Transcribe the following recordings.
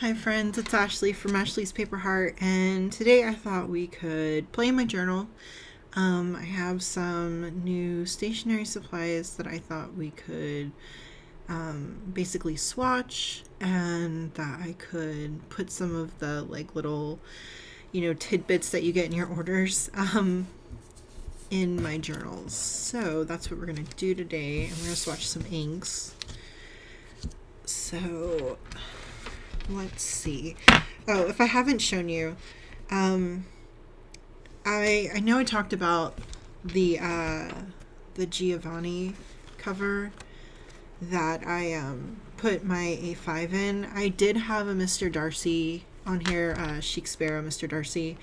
Hi friends, it's Ashley from Ashley's Paper Heart, and today I thought we could play in my journal. I have some new stationery supplies that I thought we could basically swatch, and that I could put some of the little, tidbits that you get in your orders in my journals. So that's what we're gonna do today. I'm gonna swatch some inks. So let's see. Oh, if I haven't shown you, I know I talked about the Giovanni cover that I put my A5 in. I did have a Mr. Darcy on here, Chic Sparrow Mr. Darcy,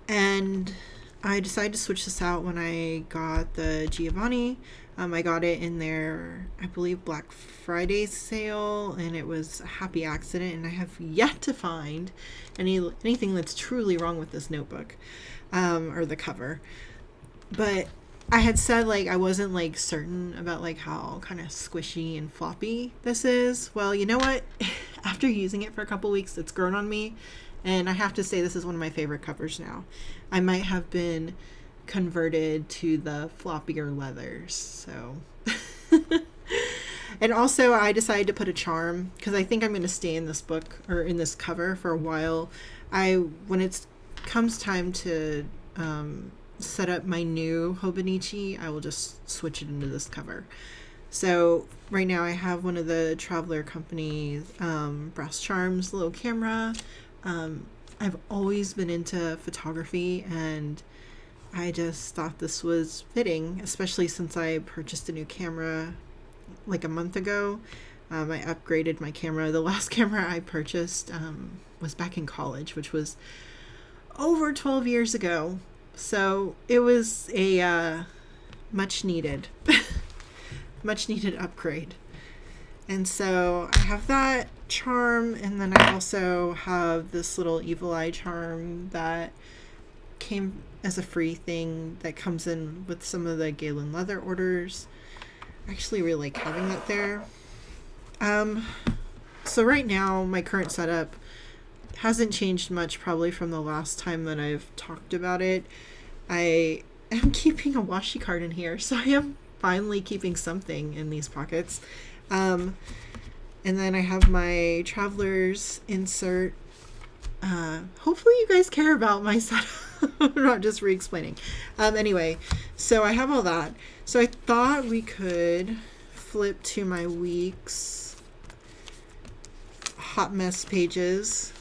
and I decided to switch this out when I got the Giovanni. I got it in their, I believe, Black Friday sale, and it was a happy accident, and I have yet to find anything that's truly wrong with this notebook, or the cover. But I had said, I wasn't, certain about, how kind of squishy and floppy this is. Well, you know what? After using it for a couple weeks, it's grown on me, and I have to say this is one of my favorite covers now. I might have been converted to the floppier leathers, so and also I decided to put a charm because I think I'm going to stay in this book or in this cover for a while. When it comes time to set up my new Hobonichi, I will just switch it into this cover. So right now I have one of the Traveler Company's brass charms little camera. I've always been into photography, and I just thought this was fitting, especially since I purchased a new camera a month ago. I upgraded my camera. The last camera I purchased was back in college, which was over 12 years ago. So it was a much needed upgrade. And so I have that charm, and then I also have this little evil eye charm that came as a free thing that comes in with some of the Galen leather orders. I actually really like having it there. So right now my current setup hasn't changed much probably from the last time that I've talked about it. I am keeping a washi card in here, so I am finally keeping something in these pockets. And then I have my Traveler's insert. Hopefully you guys care about my setup. I'm not just re-explaining. Anyway, so I have all that. So I thought we could flip to my week's hot mess pages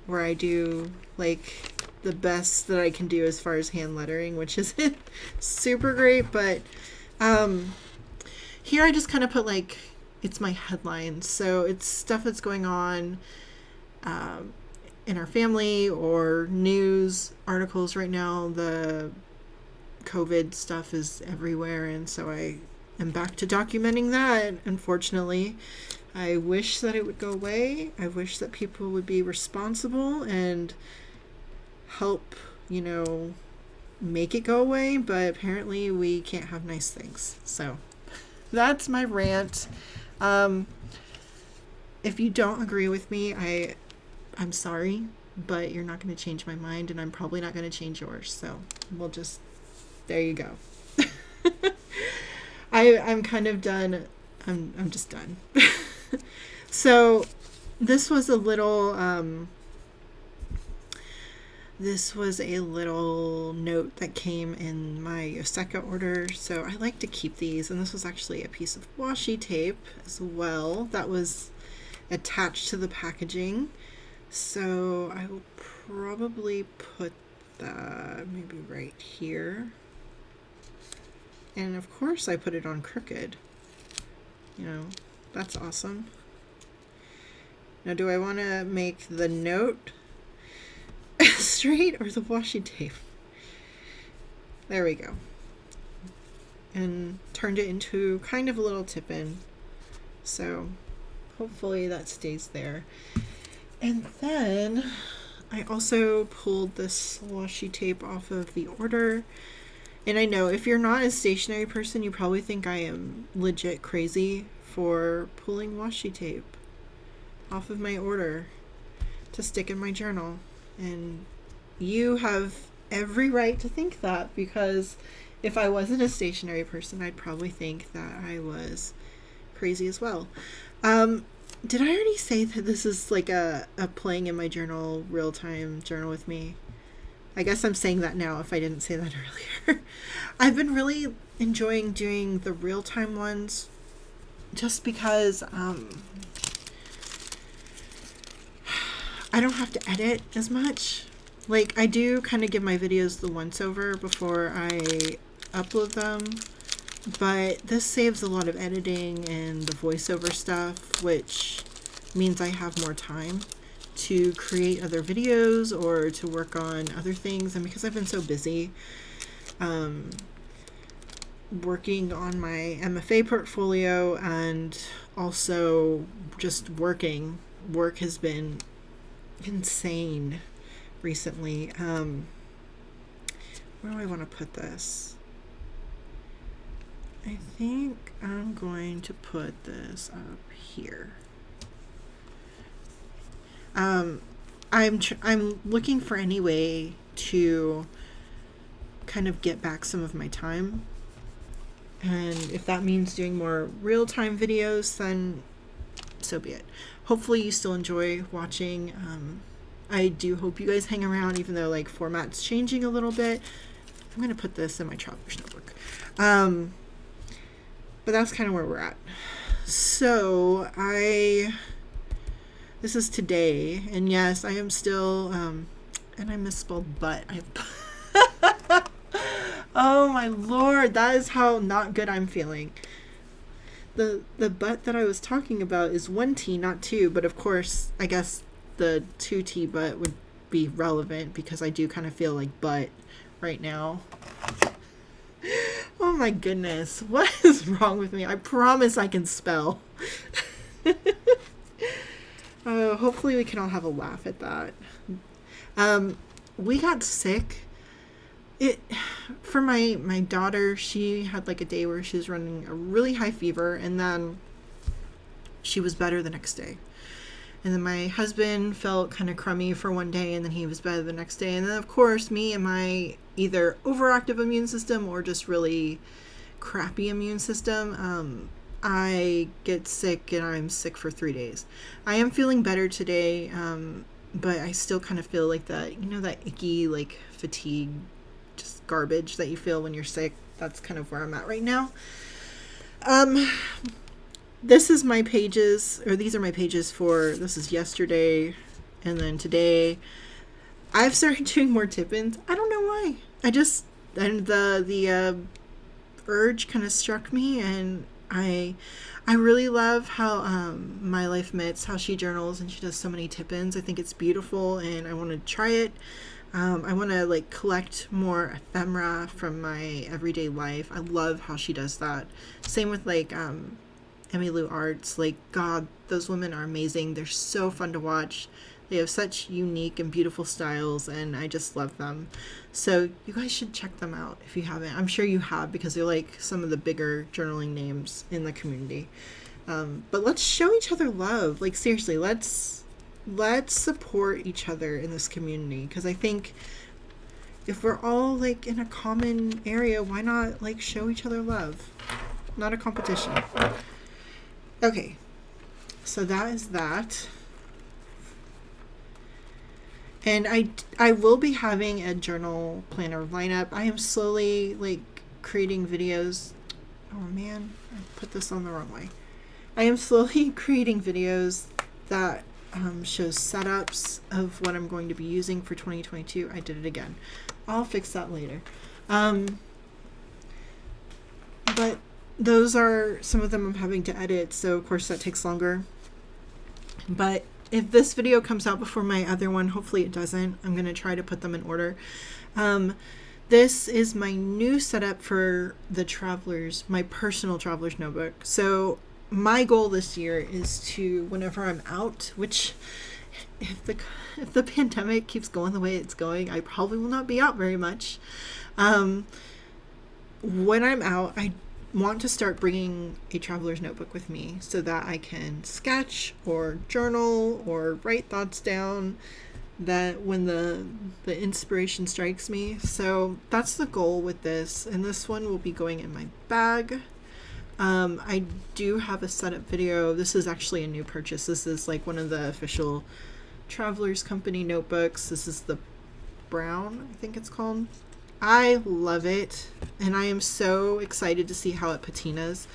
where I do the best that I can do as far as hand lettering, which isn't super great, but here I just kind of put it's my headlines. So it's stuff that's going on in our family or news articles right now. The COVID stuff is everywhere, and so I am back to documenting that, unfortunately. I wish that it would go away. I wish that people would be responsible and help, make it go away, but apparently we can't have nice things. So that's my rant. If you don't agree with me, I'm sorry, but you're not going to change my mind, and I'm probably not going to change yours. So we'll just, there you go. I'm kind of done. I'm just done. So this was a little note that came in my Yoseka order. So I like to keep these, and this was actually a piece of washi tape as well that was attached to the packaging. So I will probably put that maybe right here. And of course I put it on crooked. That's awesome. Now, do I want to make the note straight or the washi tape? There we go. And turned it into kind of a little tip-in. So hopefully that stays there. And then I also pulled this washi tape off of the order. And I know if you're not a stationery person, you probably think I am legit crazy for pulling washi tape off of my order. to stick in my journal. And you have every right to think that, because if I wasn't a stationary person, I'd probably think that I was crazy as well. Did I already say that this is like a playing in my journal, real-time journal with me? I guess I'm saying that now if I didn't say that earlier. I've been really enjoying doing the real-time ones just because I don't have to edit as much. Like, I do kind of give my videos the once-over before I upload them, but this saves a lot of editing and the voiceover stuff, which means I have more time to create other videos or to work on other things. And because I've been so busy working on my MFA portfolio and also just work has been insane recently. Where do I want to put this? I think I'm going to put this up here. I'm looking for any way to kind of get back some of my time, and if that means doing more real-time videos, then so be it. Hopefully you still enjoy watching. I do hope you guys hang around, even though like format's changing a little bit. I'm going to put this in my traveler's notebook. But that's kind of where we're at. So this is today, and yes, I am still, and I misspelled butt. Oh my Lord, that is how not good I'm feeling. The butt that I was talking about is 1T, not 2, but of course, I guess the 2T butt would be relevant because I do kind of feel like butt right now. Oh my goodness, what is wrong with me? I promise I can spell. Hopefully we can all have a laugh at that. We got sick. For my daughter, she had like a day where she was running a really high fever, and then she was better the next day. And then my husband felt kind of crummy for one day, and then he was better the next day. And then, of course, me and my either overactive immune system or just really crappy immune system, I get sick, and I'm sick for 3 days. I am feeling better today, but I still kind of feel like that, that icky, like, fatigue, just garbage that you feel when you're sick. That's kind of where I'm at right now. These are my pages for, this is yesterday and then today. I've started doing more tip-ins. I don't know why. The urge kind of struck me, and I really love how My Life Mitts, how she journals and she does so many tip-ins. I think it's beautiful, and I want to try it. I want to like collect more ephemera from my everyday life. I love how she does that. Same with like Emmylou Arts. Like, God, those women are amazing. They're so fun to watch. They have such unique and beautiful styles, and I just love them. So you guys should check them out if you haven't. I'm sure you have, because they're like some of the bigger journaling names in the community. But let's show each other love. Like, seriously, let's support each other in this community, because I think if we're all like in a common area, why not like show each other love? Not a competition. Okay, so that is that. And I will be having a journal planner lineup. I am slowly like creating videos. Oh man, I put this on the wrong way. I am slowly creating videos that shows setups of what I'm going to be using for 2022. I did it again. I'll fix that later. But those are some of them I'm having to edit, so of course that takes longer. But if this video comes out before my other one, hopefully it doesn't, I'm going to try to put them in order. This is my new setup for my personal traveler's notebook. So my goal this year is to, whenever I'm out, which if the pandemic keeps going the way it's going, I probably will not be out very much. When I'm out, I want to start bringing a traveler's notebook with me so that I can sketch or journal or write thoughts down that when the inspiration strikes me. So that's the goal with this, and this one will be going in my bag. I do have a setup video. This is actually a new purchase. This is like one of the official Travelers Company notebooks. This is the brown, I think it's called. I love it, and I am so excited to see how it patinas.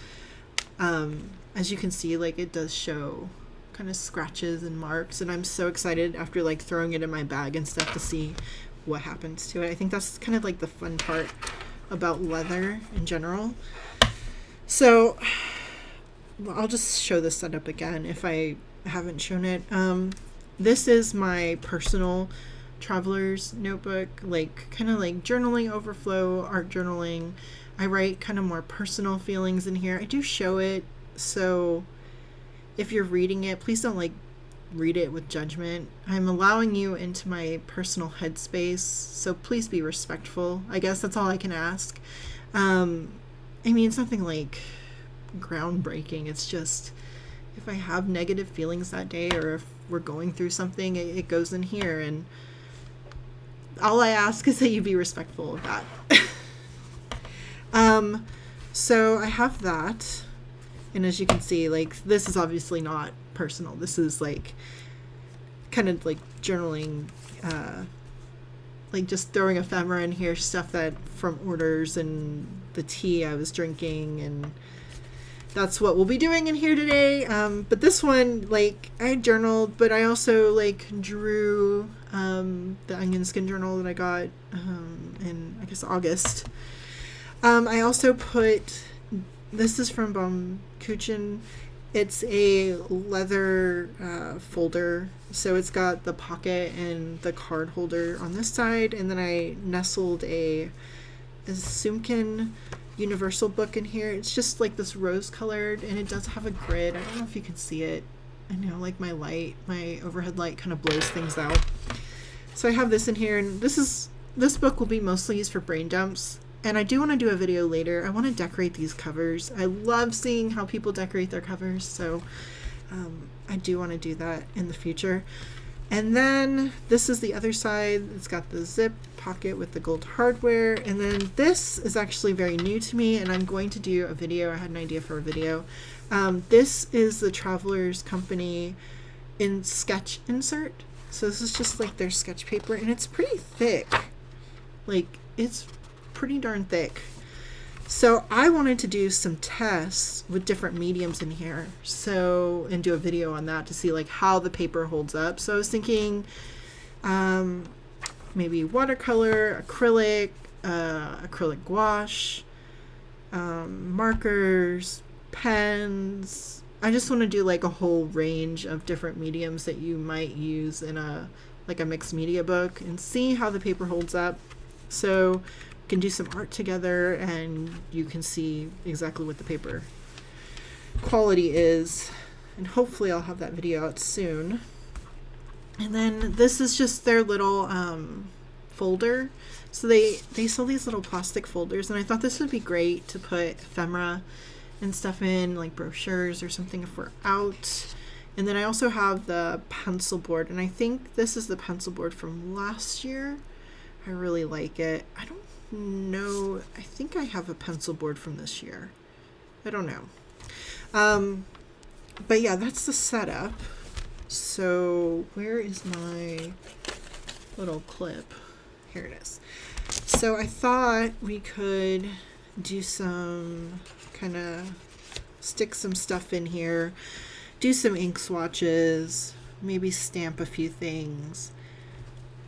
As you can see, like, it does show kind of scratches and marks, and I'm so excited after like throwing it in my bag and stuff to see what happens to it. I think that's kind of like the fun part about leather in general. So I'll just show this setup again if I haven't shown it. This is my personal traveler's notebook, like kind of like journaling overflow, art journaling. I write kind of more personal feelings in here. I do show it, so if you're reading it, please don't like read it with judgment. I'm allowing you into my personal headspace, so please be respectful. I guess that's all I can ask. I mean, it's nothing like groundbreaking. It's just if I have negative feelings that day, or if we're going through something, it goes in here, and all I ask is that you be respectful of that. So I have that, and as you can see, like, this is obviously not personal. This is like kind of like journaling, like just throwing ephemera in here, stuff that from orders and the tea I was drinking, and that's what we'll be doing in here today. But this one, like, I journaled, but I also like drew the onion skin journal that I got in, I guess, August. I also put, this is from Baumkuchen. It's a leather folder, so it's got the pocket and the card holder on this side, and then I nestled a Sumkin universal book in here. It's just like this rose colored, and it does have a grid. I don't know if you can see it. I know, like, my overhead light kind of blows things out. So I have this in here, and this book will be mostly used for brain dumps. And I do want to do a video later. I want to decorate these covers. I love seeing how people decorate their covers, so I do want to do that in the future. And then this is the other side. It's got the zip pocket with the gold hardware. And then this is actually very new to me, and I'm going to do a video. I had an idea for a video. This is the Travelers Company in sketch insert. So this is just like their sketch paper, and it's pretty thick. Like, it's pretty darn thick. So I wanted to do some tests with different mediums in here, so, and do a video on that to see like how the paper holds up. So I was thinking maybe watercolor, acrylic, acrylic gouache, markers, pens. I just want to do like a whole range of different mediums that you might use in a mixed media book, and see how the paper holds up. So can do some art together, and you can see exactly what the paper quality is, and hopefully I'll have that video out soon. And then this is just their little folder. So they sell these little plastic folders, and I thought this would be great to put ephemera and stuff in, like brochures or something if we're out. And then I also have the pencil board, and I think this is the pencil board from last year. I really like it. I don't know, I think I have a pencil board from this year. I don't know. But yeah, that's the setup. So where is my little clip? Here it is. So I thought we could do some kind of stick some stuff in here, do some ink swatches, maybe stamp a few things.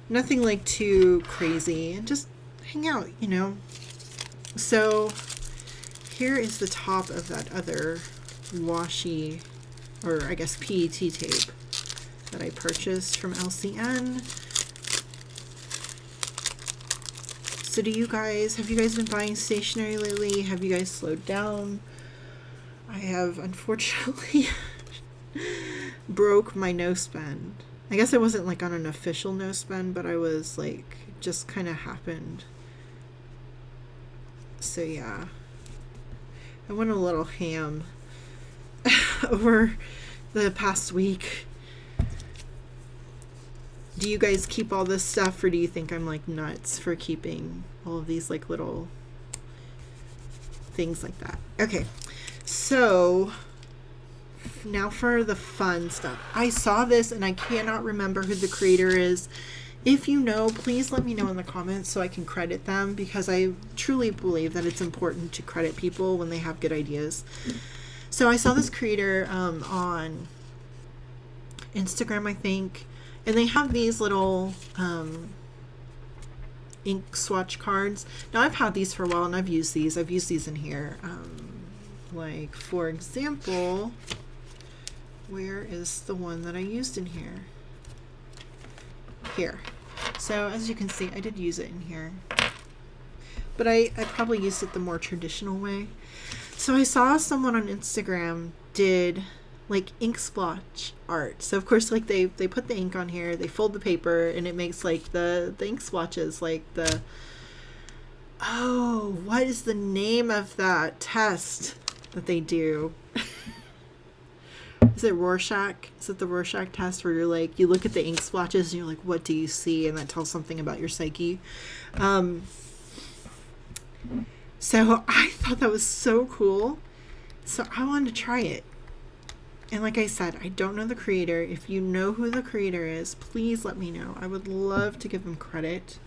Nothing like too crazy, and just hang out, you know. So here is the top of that other washi, or I guess PET tape that I purchased from LCN. So have you guys been buying stationery lately? Have you guys slowed down? I have, unfortunately, broke my no spend. I guess I wasn't like on an official no spend, but I was like, just kind of happened. So yeah, I went a little ham over the past week. Do you guys keep all this stuff, or do you think I'm like nuts for keeping all of these like little things like that? Okay, so now for the fun stuff. I saw this and I cannot remember who the creator is. If you know, please let me know in the comments so I can credit them, because I truly believe that it's important to credit people when they have good ideas. So I saw this creator on Instagram, I think, and they have these little ink swatch cards. Now I've had these for a while and I've used these in here. Like for example, where is the one that I used in here? Here. So as you can see, I did use it in here, but I probably used it the more traditional way. So I saw someone on Instagram did like ink splotch art. So of course, like they put the ink on here, they fold the paper, and it makes like the ink splotches, like the, oh, what is the name of that test that they do? Is it Rorschach? Is it the Rorschach test, where you're like, you look at the ink splotches and you're like, what do you see? And that tells something about your psyche. So I thought that was so cool. So I wanted to try it. And like I said, I don't know the creator. If you know who the creator is, please let me know. I would love to give them credit.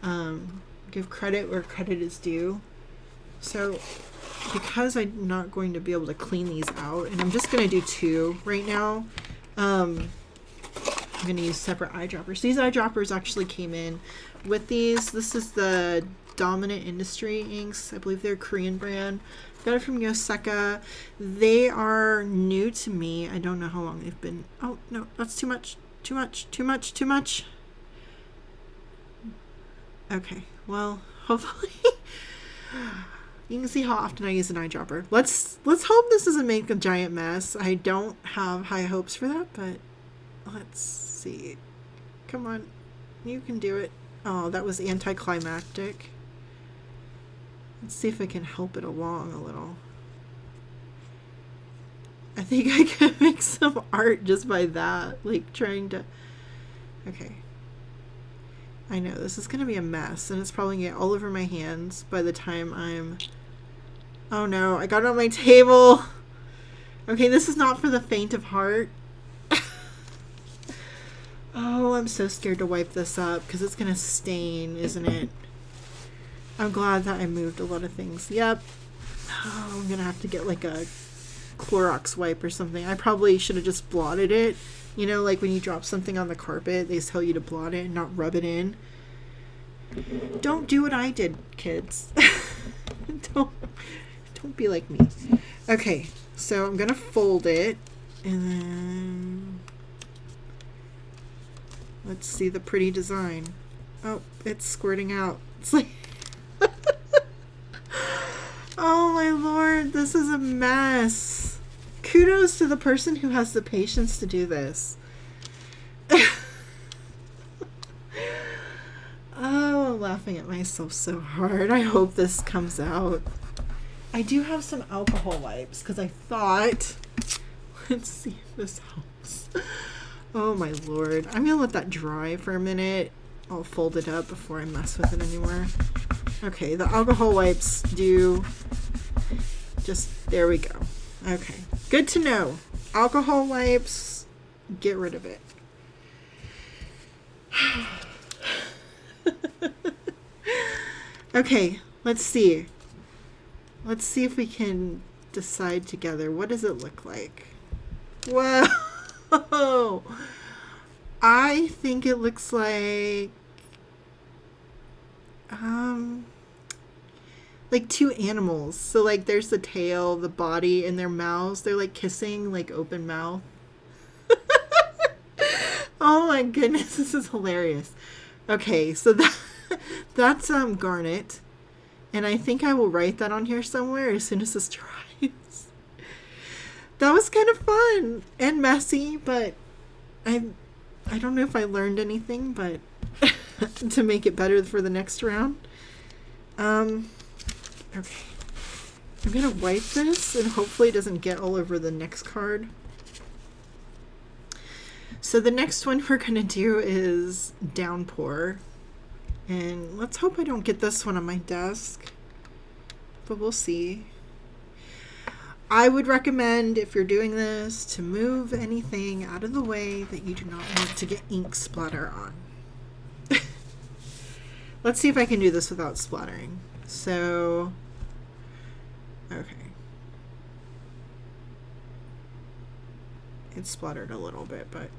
Give credit where credit is due. So because I'm not going to be able to clean these out, and I'm just going to do 2 right now, I'm going to use separate eyedroppers. These eyedroppers actually came in with these. This is the Dominant Industry inks. I believe they're a Korean brand. Got it from Yoseka. They are new to me. I don't know how long they've been. Oh, no, that's too much. Too much. Too much. Too much. Okay, well, hopefully you can see how often I use an eyedropper. Let's hope this doesn't make a giant mess. I don't have high hopes for that, but let's see. Come on, you can do it. Oh, that was anticlimactic. Let's see if I can help it along a little. I think I can make some art just by that, like trying to, okay. I know this is gonna be a mess, and it's probably gonna get all over my hands by the time I'm, oh no, I got it on my table. Okay, this is not for the faint of heart. Oh, I'm so scared to wipe this up because it's gonna stain, isn't it? I'm glad that I moved a lot of things. Yep. Oh, I'm gonna have to get like a Clorox wipe or something. I probably should have just blotted it. You know, like when you drop something on the carpet, they tell you to blot it and not rub it in. Don't do what I did, kids. Don't be like me. Okay, so I'm gonna fold it, and then let's see the pretty design. Oh, it's squirting out. It's like, oh my lord, this is a mess. Kudos to the person who has the patience to do this. Oh, I'm laughing at myself so hard. I hope this comes out. I do have some alcohol wipes because I thought, let's see if this helps. Oh my lord. I'm gonna let that dry for a minute. I'll fold it up before I mess with it anymore. Okay, the alcohol wipes do just, there we go. Okay, good to know. Alcohol wipes, get rid of it. Okay, let's see. Let's see if we can decide together. What does it look like? Whoa! I think it looks like two animals. So like there's the tail, the body, and their mouths. They're like kissing, like open mouth. Oh my goodness, this is hilarious. Okay, so that's Garnet. And I think I will write that on here somewhere as soon as this dries. That was kind of fun and messy, but I don't know if I learned anything, but to make it better for the next round. Okay. I'm going to wipe this and hopefully it doesn't get all over the next card. So the next one we're going to do is Downpour. And let's hope I don't get this one on my desk. But we'll see. I would recommend, if you're doing this, to move anything out of the way that you do not want to get ink splatter on. Let's see if I can do this without splattering. So, okay. It splattered a little bit, but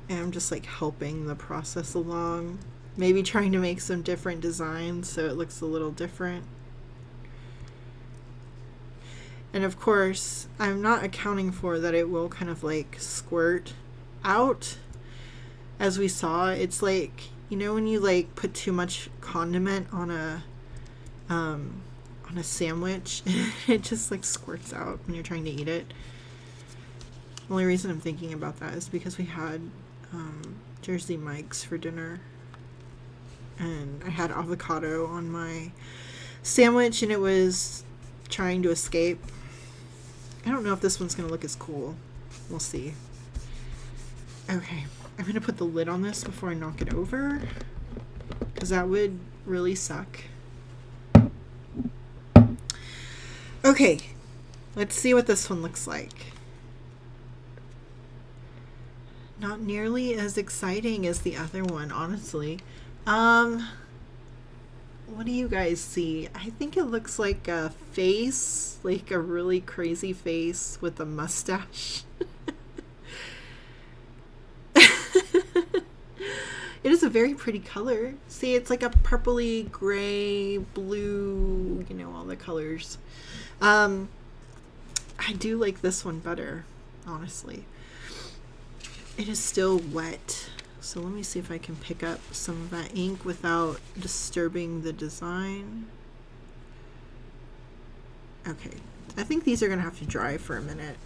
and I'm just like helping the process along. Maybe trying to make some different designs so it looks a little different. And of course, I'm not accounting for that it will kind of like squirt out. As we saw, it's like, you know, when you like put too much condiment on a sandwich, it just like squirts out when you're trying to eat it. The only reason I'm thinking about that is because we had Jersey Mike's for dinner. And I had avocado on my sandwich and it was trying to escape. I don't know if this one's going to look as cool. We'll see. Okay, I'm going to put the lid on this before I knock it over, because that would really suck. Okay, let's see what this one looks like. Not nearly as exciting as the other one, honestly. What do you guys see? I think it looks like a face, like a really crazy face with a mustache. It is a very pretty color. See, it's like a purpley, gray, blue, you know, all the colors. I do like this one better, honestly. It is still wet. So let me see if I can pick up some of that ink without disturbing the design. Okay, I think these are going to have to dry for a minute.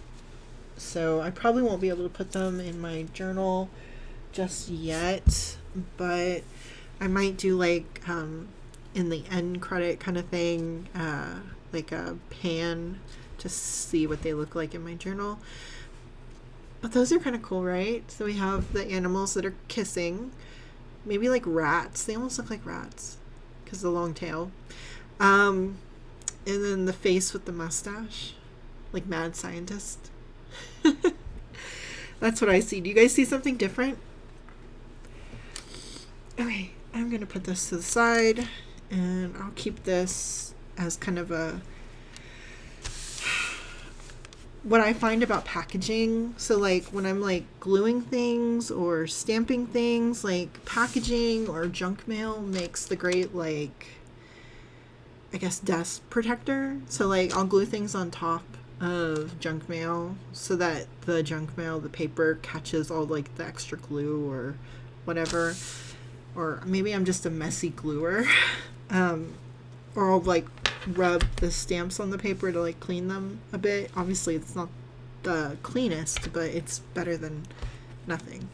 So I probably won't be able to put them in my journal just yet, but I might do like in the end credit kind of thing, like a pan to see what they look like in my journal. But those are kind of cool, right? So we have the animals that are kissing, maybe like rats. They almost look like rats because of the long tail. And then the face with the mustache, like mad scientist. That's what I see. Do you guys see something different? Okay, I'm going to put this to the side and I'll keep this as kind of a what I find about packaging. So like when I'm like gluing things or stamping things, like packaging or junk mail makes the great, like, I guess, desk protector. So like I'll glue things on top of junk mail so that the junk mail, the paper, catches all like the extra glue or whatever. Or maybe I'm just a messy gluer. Or I'll like rub the stamps on the paper to like clean them a bit. Obviously it's not the cleanest, but it's better than nothing.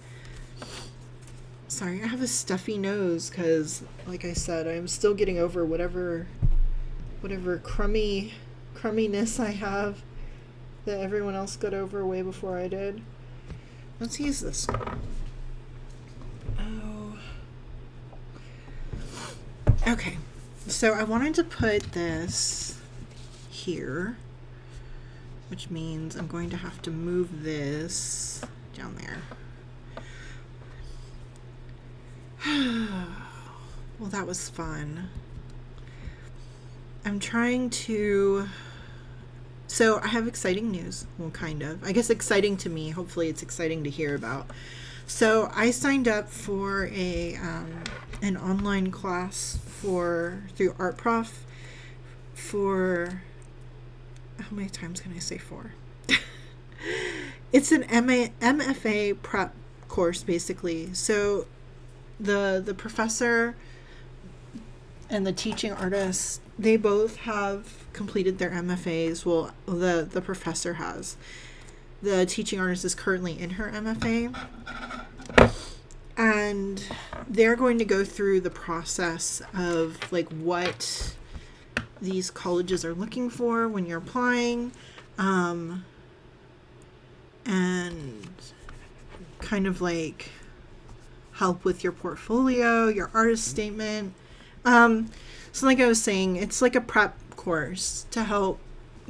Sorry, I have a stuffy nose because, like I said, I'm still getting over whatever crumminess I have that everyone else got over way before I did. Let's use this one. Oh. Okay. So I wanted to put this here, which means I'm going to have to move this down there. Well, that was fun. I'm trying to... So I have exciting news. Well, kind of. I guess exciting to me. Hopefully it's exciting to hear about. So I signed up for an online class through ArtProf for, how many times can I say for? It's an MFA prep course, basically. So the professor and the teaching artist, they both have completed their MFAs. Well, the professor has. The teaching artist is currently in her MFA. And and they're going to go through the process of like what these colleges are looking for when you're applying, and kind of like help with your portfolio, your artist statement. So like I was saying, it's like a prep course to help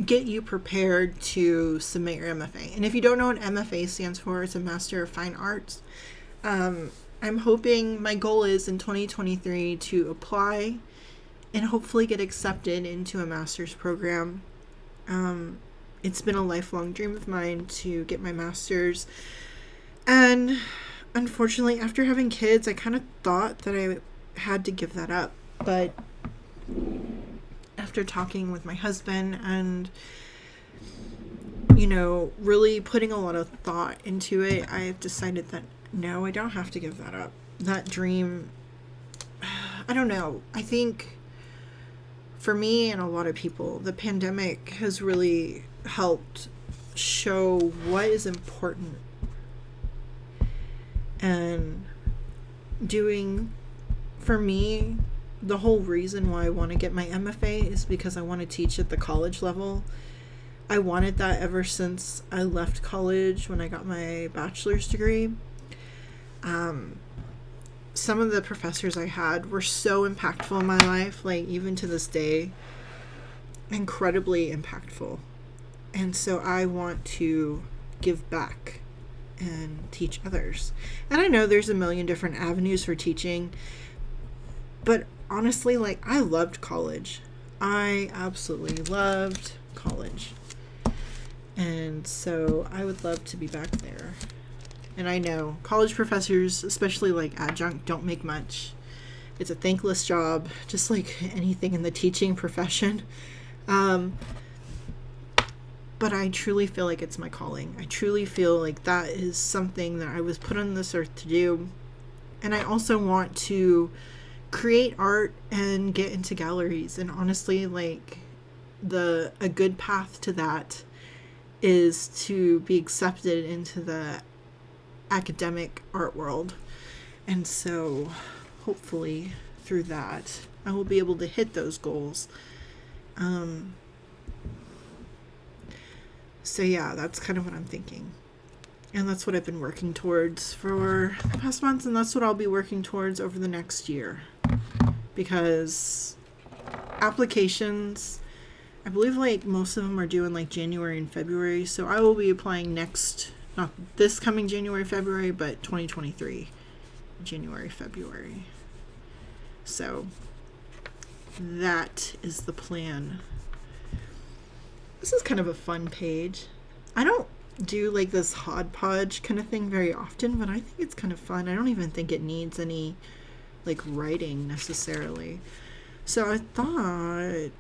get you prepared to submit your MFA. And if you don't know what MFA stands for, it's a Master of Fine Arts. I'm hoping, my goal is in 2023 to apply and hopefully get accepted into a master's program. It's been a lifelong dream of mine to get my master's. And unfortunately, after having kids, I kind of thought that I had to give that up. But after talking with my husband and, you know, really putting a lot of thought into it, I've decided that no, I don't have to give that up. That dream, I don't know. I think for me and a lot of people, the pandemic has really helped show what is important. And for me, the whole reason why I want to get my MFA is because I want to teach at the college level. I wanted that ever since I left college when I got my bachelor's degree. Some of the professors I had were so impactful in my life, like even to this day, incredibly impactful. And so I want to give back and teach others. And I know there's a million different avenues for teaching, but honestly, like, I loved college. I absolutely loved college. And so I would love to be back there. And I know college professors, especially like adjunct, don't make much. It's a thankless job, just like anything in the teaching profession. But I truly feel like it's my calling. I truly feel like that is something that I was put on this earth to do. And I also want to create art and get into galleries. And honestly, like, a good path to that is to be accepted into the academic art world. And so hopefully through that I will be able to hit those goals. So yeah, that's kind of what I'm thinking. And that's what I've been working towards for the past months, and that's what I'll be working towards over the next year. Because applications, I believe like most of them are due in like January and February, so I will be applying not this coming January, February, but 2023, January, February. So that is the plan. This is kind of a fun page. I don't do like this hodgepodge kind of thing very often, but I think it's kind of fun. I don't even think it needs any like writing necessarily. So I thought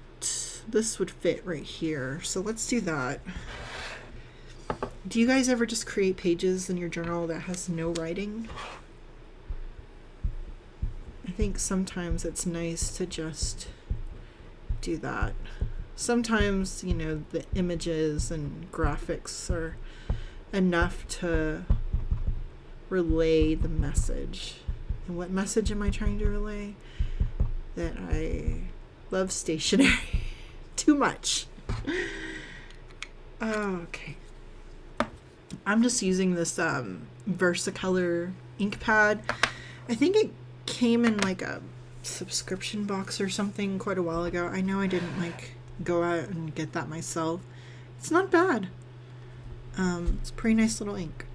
this would fit right here. So let's do that. Do you guys ever just create pages in your journal that has no writing? I think sometimes it's nice to just do that. Sometimes, you know, the images and graphics are enough to relay the message. And what message am I trying to relay? That I love stationery too much. Okay. I'm just using this Versacolor ink pad. I think it came in like a subscription box or something quite a while ago. I know I didn't like go out and get that myself. It's not bad. It's a pretty nice little ink.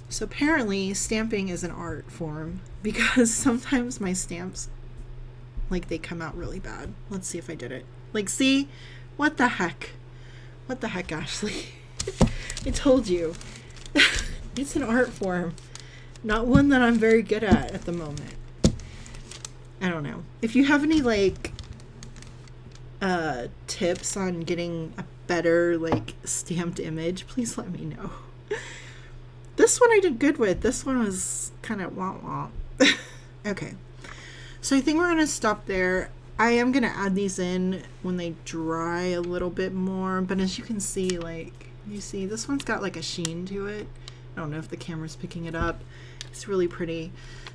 So apparently stamping is an art form, because sometimes my stamps, like, they come out really bad. Let's see if I did it. Like, see? What the heck? What the heck, Ashley? I told you. It's an art form. Not one that I'm very good at the moment. I don't know. If you have any, like, tips on getting a better, like, stamped image, please let me know. This one I did good with. This one was kind of wah-wah. Okay. So I think we're going to stop there. I am going to add these in when they dry a little bit more. But as you can see, like, you see, this one's got like a sheen to it. I don't know if the camera's picking it up. It's really pretty.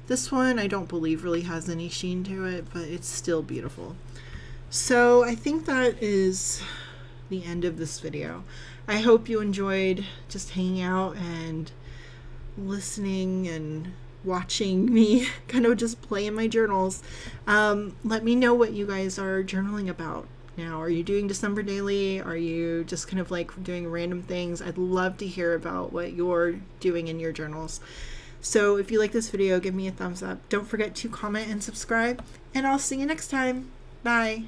This one I don't believe really has any sheen to it, but it's still beautiful. So I think that is the end of this video. I hope you enjoyed just hanging out and listening and watching me kind of just play in my journals. Let me know what you guys are journaling about now. Are you doing December daily? Are you just kind of like doing random things? I'd love to hear about what you're doing in your journals. So if you like this video, give me a thumbs up. Don't forget to comment and subscribe, and I'll see you next time. Bye.